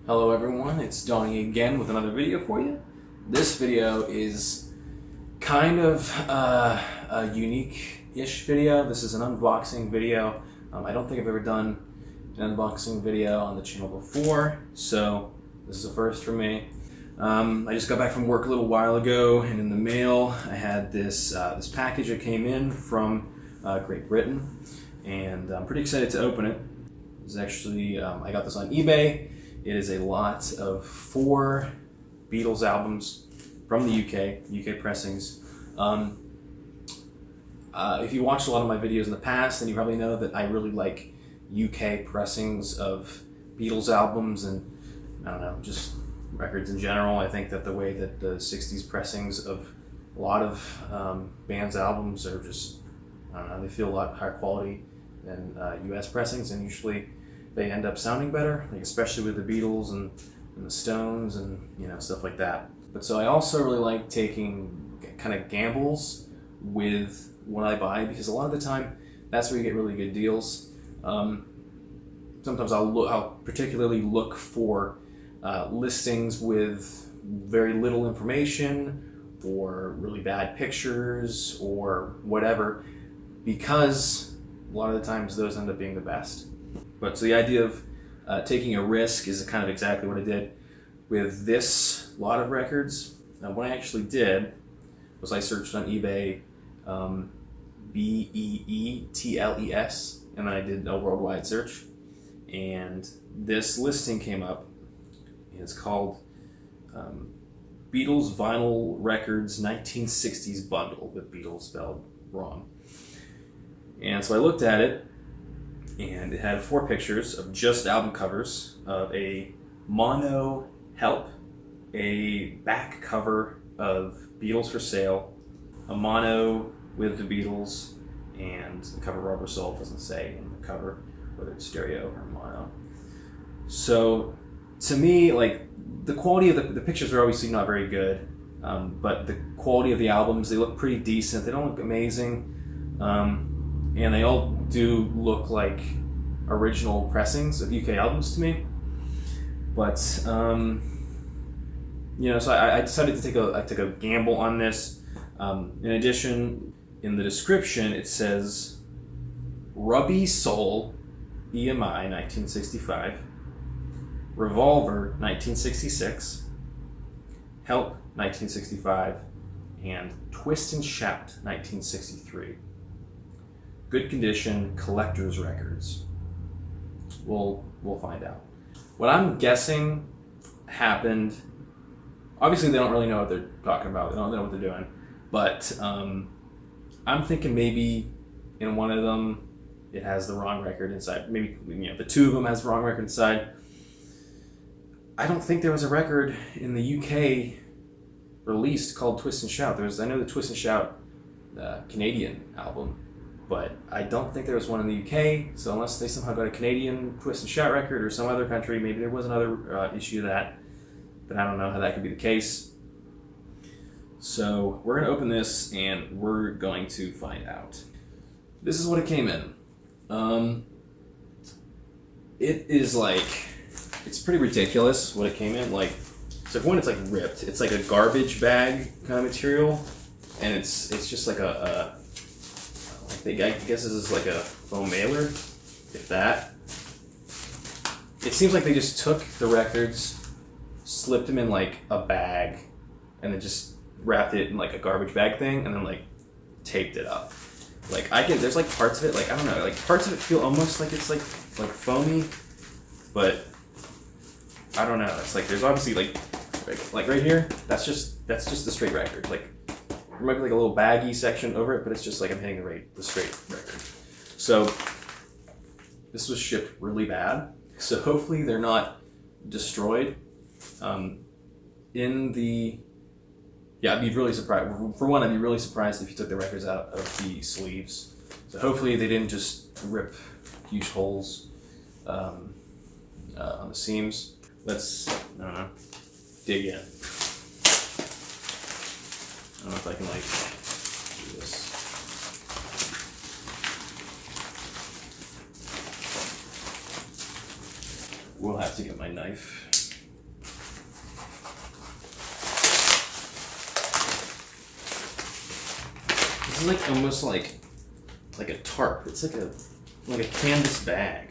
Hello everyone, it's Donnie again with another video for you. This video is kind of a unique-ish video. This is an unboxing video. I don't think I've ever done an unboxing video on the channel before, so this is a first for me. I just got back from work a little while ago, and in the mail I had this package that came in from Great Britain, and I'm pretty excited to open it. It's actually, I got this on eBay. It is a lot of 4 Beatles albums from the UK pressings. If you watched a lot of my videos in the past, then you probably know that I really like UK pressings of Beatles albums and, I don't know, just records in general. I think that the way that the 60s pressings of a lot of bands' albums are just, I don't know, they feel a lot higher quality than US pressings, and usually they end up sounding better, like especially with the Beatles and the Stones and stuff like that. But so I also really like taking kind of gambles with what I buy, because a lot of the time that's where you get really good deals. Sometimes I'll particularly look for listings with very little information or really bad pictures or whatever, because a lot of the times those end up being the best. But so the idea of taking a risk is kind of exactly what I did with this lot of records. Now, what I actually did was I searched on eBay Beetles, and then I did a worldwide search, and this listing came up. It's called Beatles Vinyl Records 1960s Bundle, with Beatles spelled wrong. And so I looked at it, and it had 4 pictures of just album covers of a mono Help, a back cover of Beatles for Sale, a mono with the Beatles, and the cover Rubber Soul. Doesn't say in the cover whether it's stereo or mono. So to me, like, the quality of the pictures are obviously not very good, but the quality of the albums, they look pretty decent. They don't look amazing. And they all do look like original pressings of UK albums to me. But, so I decided to take a gamble on this. In addition, in the description, it says Rubby Soul, EMI 1965, Revolver 1966, Help 1965, and Twist and Shout 1963. Good condition, collector's records. We'll find out. What I'm guessing happened, obviously they don't really know what they're talking about. They don't know what they're doing. But I'm thinking maybe in one of them it has the wrong record inside. Maybe the 2 of them has the wrong record inside. I don't think there was a record in the UK released called Twist and Shout. I know the Twist and Shout Canadian album, but I don't think there was one in the UK, so unless they somehow got a Canadian Twist and Shout record or some other country, maybe there was another issue of that, but I don't know how that could be the case. So we're going to open this and we're going to find out. This is what it came in. It is like, it's pretty ridiculous what it came in. Like, so for one, it's like ripped. It's like a garbage bag kind of material, and it's just like I guess this is like a foam mailer, if that. It seems like they just took the records, slipped them in like a bag, and then just wrapped it in like a garbage bag thing, and then like taped it up. Like, there's like parts of it, like, I don't know, like parts of it feel almost like it's like foamy, but I don't know. It's like there's obviously like right here, that's just the straight record. Like, there might be like a little baggy section over it, but it's just like I'm hitting the straight record. So this was shipped really bad. So hopefully they're not destroyed. I'd be really surprised. For one, I'd be really surprised if you took the records out of the sleeves. So hopefully they didn't just rip huge holes on the seams. Let's, I don't know, dig in. I don't know if I can like do this. We'll have to get my knife. This is like almost like a tarp. It's like a canvas bag.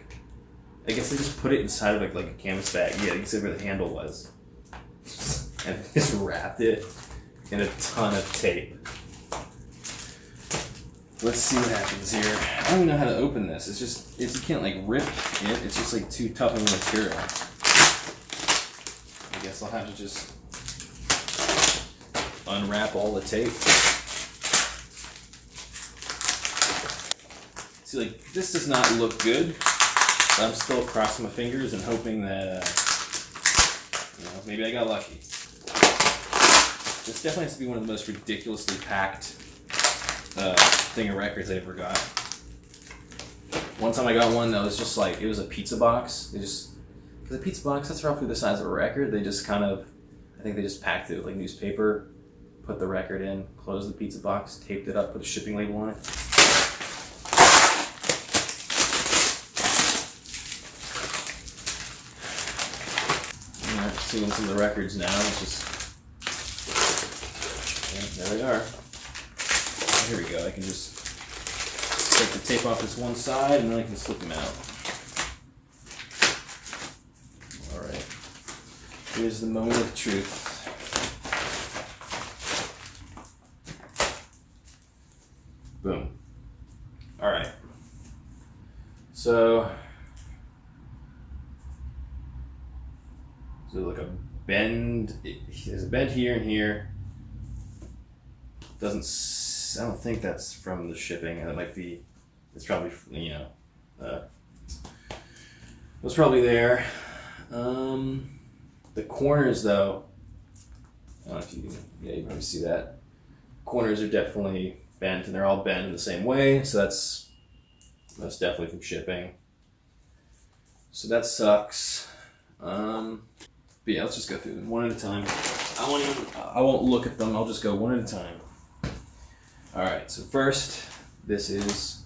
I guess they just put it inside of like a canvas bag. Yeah, you can see where the handle was. And just wrapped it in a ton of tape. Let's see what happens here. I don't even know how to open this. You can't like rip it. It's just like too tough of a material. I guess I'll have to just unwrap all the tape. See, like, this does not look good, but I'm still crossing my fingers and hoping that, maybe I got lucky. This definitely has to be one of the most ridiculously packed thing of records I ever got. One time I got one that was just like, it was a pizza box. Because a pizza box, that's roughly the size of a record. They just I think they just packed it with like newspaper, put the record in, closed the pizza box, taped it up, put a shipping label on it. Alright, seeing some of the records now. There they are. Here we go. I can just take the tape off this one side and then I can slip them out. Alright. Here's the moment of truth. Boom. Alright. So like a bend. There's a bend here and here. I don't think that's from the shipping. That might be. It's probably it was probably there. The corners though. I don't know if you can. Yeah, you can probably see that. Corners are definitely bent, and they're all bent in the same way. So that's definitely from shipping. So that sucks. But yeah, let's just go through them one at a time. I won't look at them. I'll just go one at a time. All right. So first, this is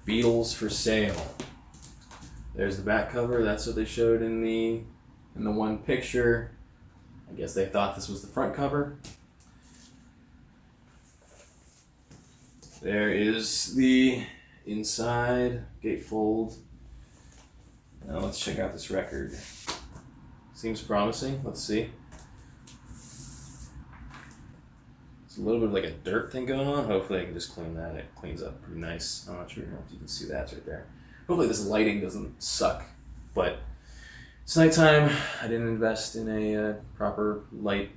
Beatles for Sale. There's the back cover. That's what they showed in the one picture. I guess they thought this was the front cover. There is the inside gatefold. Now let's check out this record. Seems promising. Let's see. It's a little bit of like a dirt thing going on. Hopefully I can just clean that. It cleans up pretty nice. I'm not sure if you can see that right there. Hopefully this lighting doesn't suck. But it's nighttime. I didn't invest in a proper light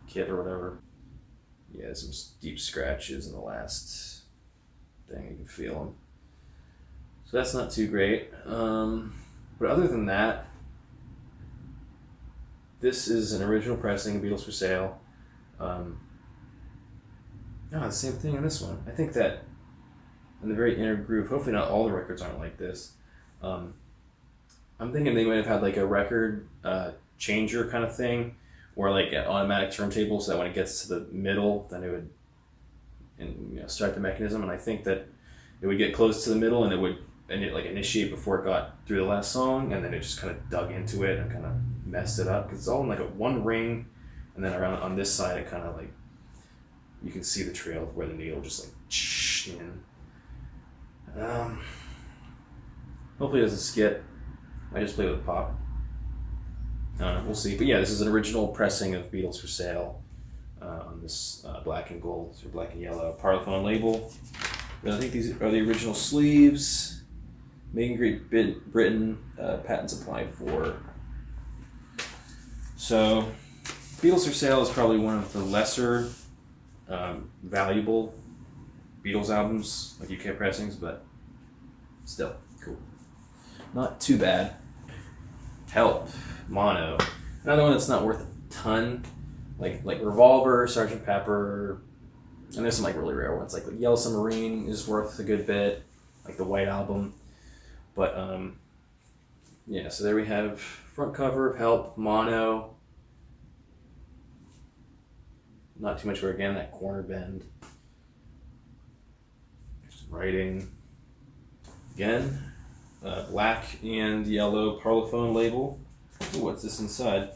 kit or whatever. Yeah, there's some deep scratches in the last thing. You can feel them. So that's not too great. But other than that, this is an original pressing of Beatles for Sale. The same thing in this one. I think that in the very inner groove, hopefully not all the records aren't like this. I'm thinking they might have had like a record changer kind of thing, or like an automatic turntable, so that when it gets to the middle, then it would start the mechanism. And I think that it would get close to the middle, and it would like initiate before it got through the last song, and then it just kind of dug into it and kind of messed it up, because it's all in like a one ring, and then around on this side it kind of like you can see the trail where the needle just like in. Hopefully it doesn't skip. I just play with pop. I don't know, we'll see. But yeah, this is an original pressing of Beatles for Sale on this black and gold or black and yellow Parlophone label. And I think these are the original sleeves. Made in Great Britain, patents applied for. So, Beatles for Sale is probably one of the lesser valuable Beatles albums, like UK pressings, but still cool. Not too bad. Help, mono. Another one that's not worth a ton, like Revolver, Sgt. Pepper, and there's some like really rare ones, like the Yellow Submarine is worth a good bit, like the White Album. But yeah, so there we have front cover of Help, mono. Not too much wear again, that corner bend. Just writing again. Black and yellow Parlophone label. Ooh, what's this inside?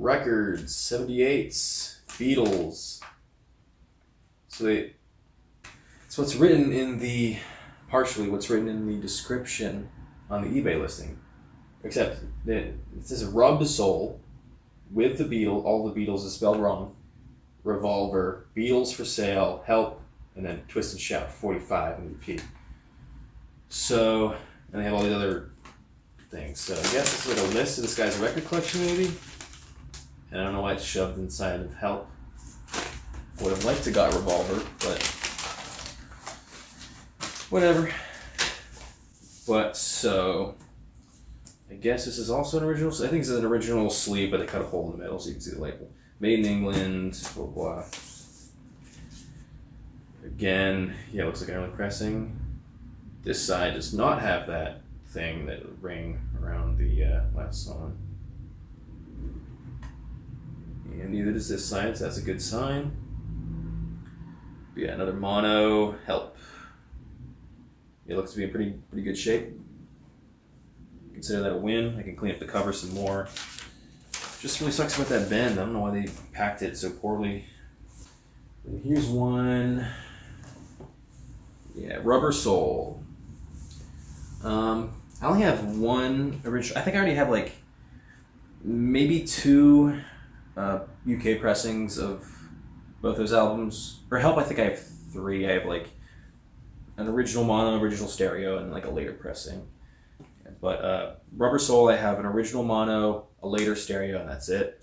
records, 78s, Beatles. It's what's written in the, partially what's written in the description on the eBay listing. Except that it says Rub Soul with the Beatles, all the Beatles is spelled wrong. Revolver, Beatles for sale, help, and then Twist and Shout 45 and repeat. So, and they have all the other things. So I guess this is like a list of this guy's record collection maybe. And I don't know why it's shoved inside of help. I would have liked to got Revolver, but whatever. But so I guess this is also an original. I think this is an original sleeve, but they cut a hole in the middle so you can see the label. Made in England, blah blah. Again, yeah, it looks like an early pressing. This side does not have that thing, that ring around the last song. And neither does this side, so that's a good sign. But yeah, another mono, help. It looks to be in pretty good shape. Consider that a win. I can clean up the cover some more. Just really sucks about that bend. I don't know why they packed it so poorly. And here's one. Yeah, Rubber Soul. I only have one original. I think I already have like maybe two UK pressings of both those albums. For Help, I think I have three. I have like an original mono, original stereo, and like a later pressing. But Rubber Soul, I have an original mono, a later stereo, and that's it.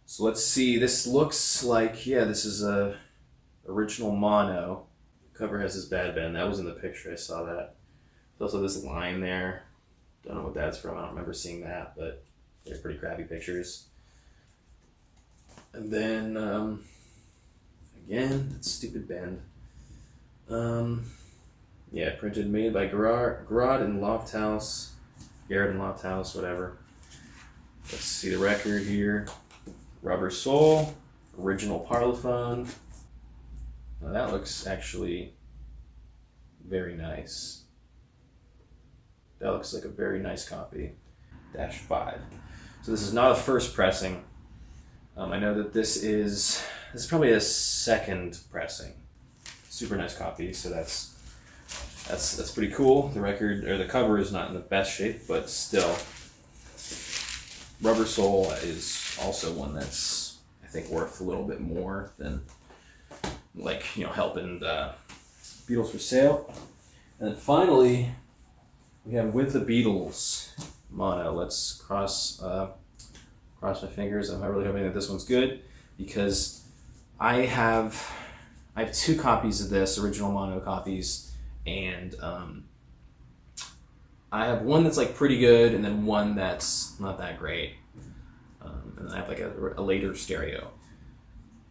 So let's see. This looks like, yeah, this is a original mono. Cover has this bad bend. That was in the picture. I saw that. There's also this line there. Don't know what that's from. I don't remember seeing that, but they're pretty crappy pictures. And then, again, that stupid bend. Yeah, printed, made by Garrod and Lofthouse. Garrett and Lofthouse, whatever. Let's see the record here. Rubber Soul, original Parlophone. Now that looks actually very nice. That looks like a very nice copy. -5. So this is not a first pressing. I know that this is probably a second pressing. Super nice copy, so that's pretty cool. The record, or the cover, is not in the best shape, but still. Rubber Soul is also one that's, I think, worth a little bit more than, like, you know, Help and Beatles for Sale. And then finally, we have With the Beatles mono. Let's cross my fingers. I'm really hoping that this one's good, because I have two copies of this, original mono copies. And I have one that's like pretty good, and then one that's not that great. And then I have like a later stereo.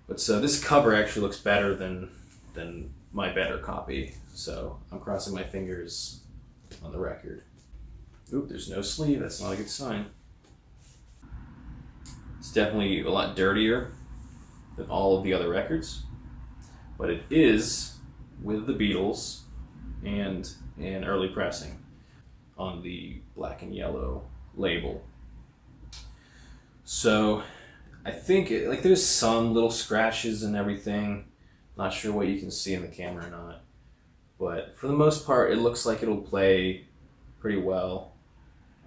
But so this cover actually looks better than my better copy. So I'm crossing my fingers on the record. Oop, there's no sleeve. That's not a good sign. It's definitely a lot dirtier than all of the other records. But it is with the Beatles and an early pressing on the black and yellow label. So I think like there's some little scratches and everything. Not sure what you can see in the camera or not, but for the most part it looks like it'll play pretty well.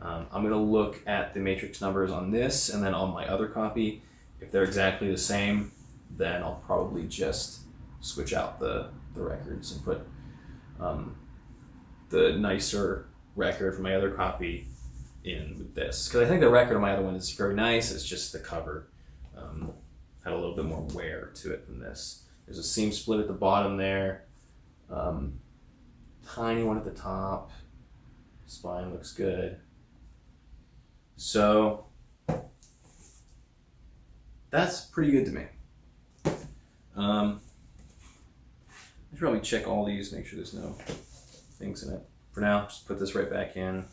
I'm going to look at the matrix numbers on this and then on my other copy. If they're exactly the same, then I'll probably just switch out the records and put the nicer record from my other copy in with this, because I think the record on my other one is very nice. It's just the cover had a little bit more wear to it than this. There's a seam split at the bottom there, tiny one at the top. Spine looks good. So that's pretty good to me. I should probably check all these, make sure there's no things in it. For now, just put this right back in.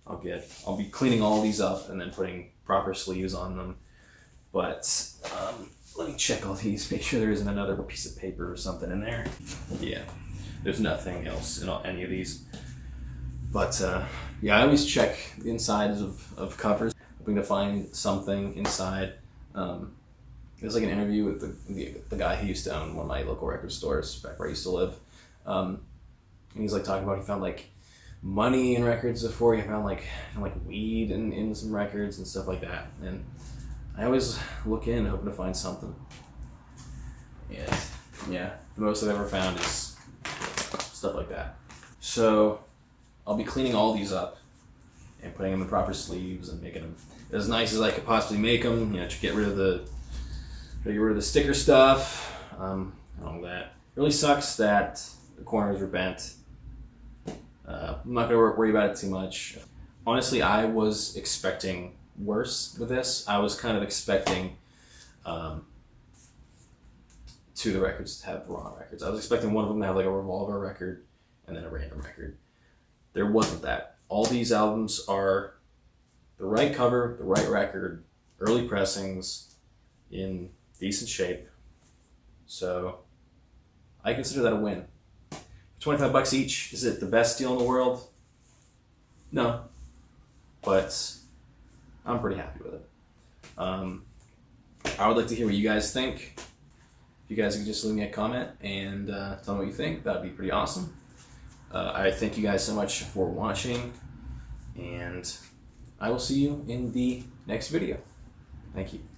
I'll be cleaning all these up and then putting proper sleeves on them. But let me check all these, make sure there isn't another piece of paper or something in there. Yeah, there's nothing else in any of these. But yeah, I always check the insides of covers. hoping to find something inside. There's like an interview with the guy who used to own one of my local record stores back where I used to live. And he's like talking about he found like money in records before. He found like weed in some records and stuff like that. And I always look in hoping to find something. And yeah, the most I've ever found is stuff like that. So I'll be cleaning all these up and putting them in proper sleeves and making them as nice as I could possibly make them. You know, to get rid of the sticker stuff. And all that. It really sucks that the corners were bent. I'm not gonna worry about it too much. Honestly, I was expecting worse with this. I was kind of expecting two of the records to have wrong records. I was expecting one of them to have like a Revolver record and then a random record. There wasn't that. All these albums are the right cover, the right record, early pressings, in decent shape. So I consider that a win. $25 each, is it the best deal in the world? No. But I'm pretty happy with it. I would like to hear what you guys think. If you guys could just leave me a comment and tell me what you think, that would be pretty awesome. I thank you guys so much for watching, and I will see you in the next video. Thank you.